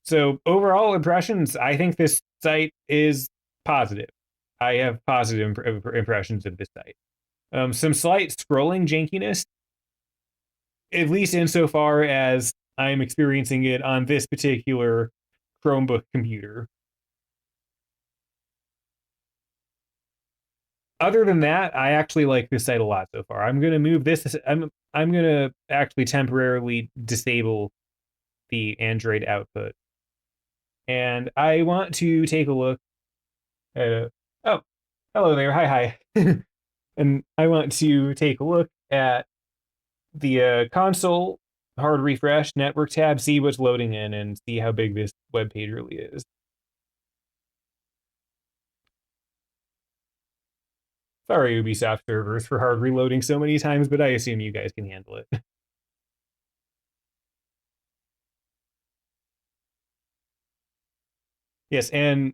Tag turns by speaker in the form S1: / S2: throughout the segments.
S1: So overall impressions, I think this site is positive. I have positive impressions of this site. Some slight scrolling jankiness, at least insofar as I'm experiencing it on this particular Chromebook computer. Other than that, I actually like this site a lot so far. I'm gonna move this. I'm gonna actually temporarily disable the Android output, and I want to take a look at oh, hello there, hi. And I want to take a look at the console hard refresh network tab, see what's loading in, and see how big this web page really is. Sorry, Ubisoft servers, for hard reloading so many times, but I assume you guys can handle it. Yes, and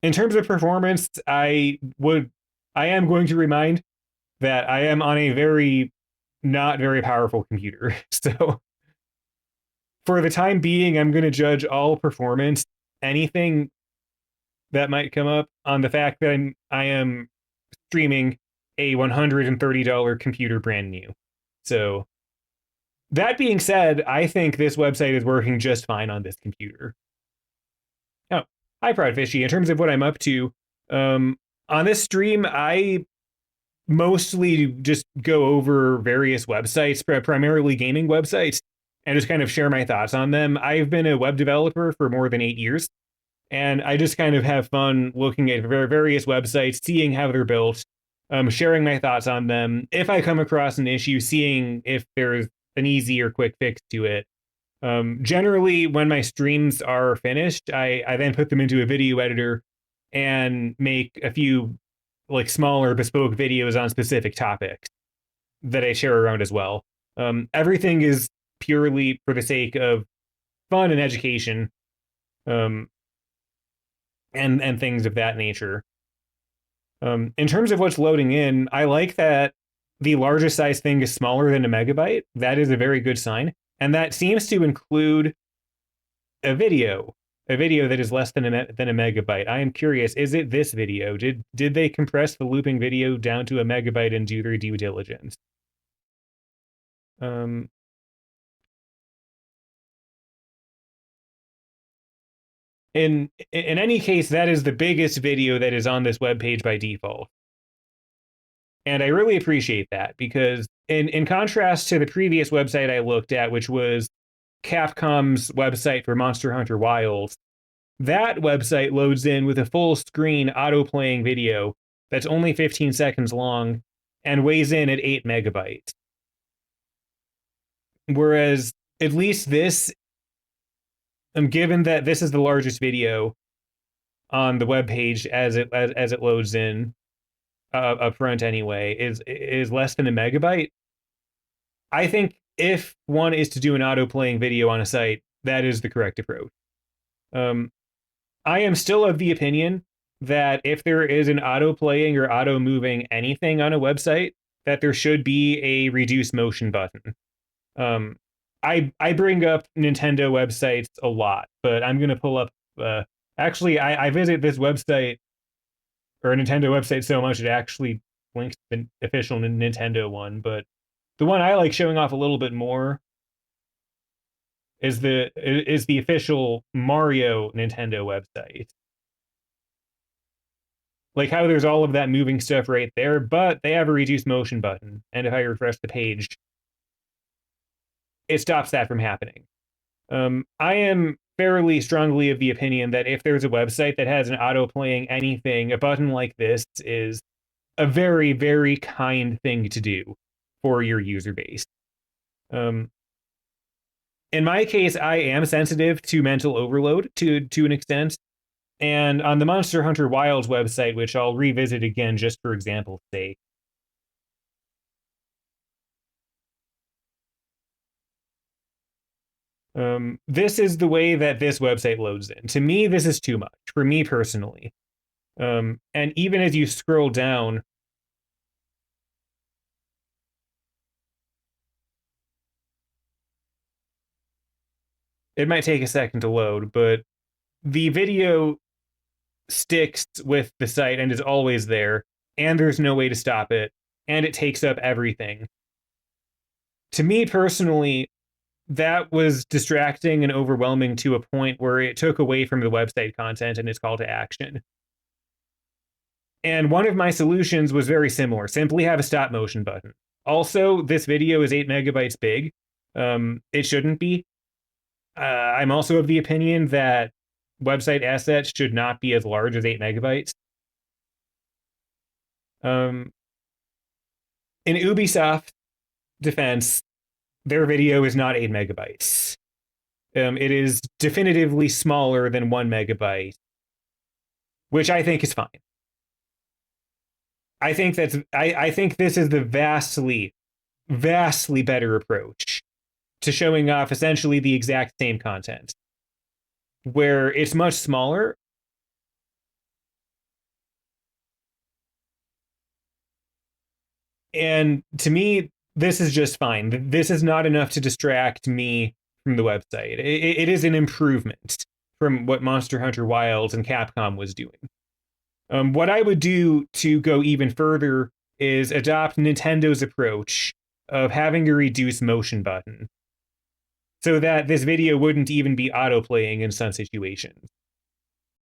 S1: in terms of performance, I am going to remind that I am on a very not very powerful computer. So for the time being, I'm going to judge all performance, anything that might come up, on the fact that I am streaming a $130 computer brand new. So that being said, I think this website is working just fine on this computer. Oh, hi, Proudfishy. In terms of what I'm up to, um, on this stream, I mostly just go over various websites, primarily gaming websites, and just kind of share my thoughts on them. I've been a web developer for more than 8 years, and I just kind of have fun looking at various websites, seeing how they're built, sharing my thoughts on them. If I come across an issue, seeing if there's an easy or quick fix to it. Generally, when my streams are finished, I then put them into a video editor and make a few like smaller bespoke videos on specific topics that I share around as well. Everything is purely for the sake of fun and education, um, and things of that nature. In terms of what's loading in, I like that the largest size thing is smaller than a megabyte. That is a very good sign, and that seems to include a video, a video that is less than a megabyte. I am curious, is it this video? Did they compress the looping video down to a megabyte and do their due diligence? Um, in any case, that is the biggest video that is on this web page by default. And I really appreciate that, because in contrast to the previous website I looked at, which was Capcom's website for Monster Hunter Wilds, that website loads in with a full screen auto playing video that's only 15 seconds long and weighs in at 8 megabytes. Whereas at least this, given that this is the largest video on the web page as it loads in up front anyway, is less than a megabyte. I think if one is to do an auto playing video on a site, that is the correct approach. Um, I am still of the opinion that if there is an auto playing or auto moving anything on a website, that there should be a reduce motion button. Um, I bring up Nintendo websites a lot, but I'm gonna pull up. Actually, I visit this website or a Nintendo website so much it actually links to the official Nintendo one. But the one I like showing off a little bit more is the official Mario Nintendo website. Like how there's all of that moving stuff right there, but they have a reduce motion button, and if I refresh the page, it stops that from happening. I am fairly strongly of the opinion that if there's a website that has an auto playing anything, a button like this is a very, very kind thing to do for your user base. Um, in my case, I am sensitive to mental overload to an extent. And on the Monster Hunter Wilds website, which I'll revisit again just for example's sake, this is the way that this website loads in. To me, this is too much for me personally. And even as you scroll down, It might take a second to load, but the video sticks with the site and is always there, and there's no way to stop it, and it takes up everything. To me personally, that was distracting and overwhelming to a point where it took away from the website content and its call to action. And one of my solutions was very similar. Simply have a stop motion button. Also, this video is 8 megabytes big. It shouldn't be. I'm also of the opinion that website assets should not be as large as 8 megabytes. In Ubisoft defense, their video is not 8 megabytes. It is definitively smaller than 1 megabyte, which I think is fine. I think this is the vastly better approach to showing off essentially the exact same content, where it's much smaller. And to me, this is just fine. This is not enough to distract me from the website. It is an improvement from what Monster Hunter Wilds and Capcom was doing. What I would do to go even further is adopt Nintendo's approach of having a reduce motion button, so that this video wouldn't even be auto-playing in some situations.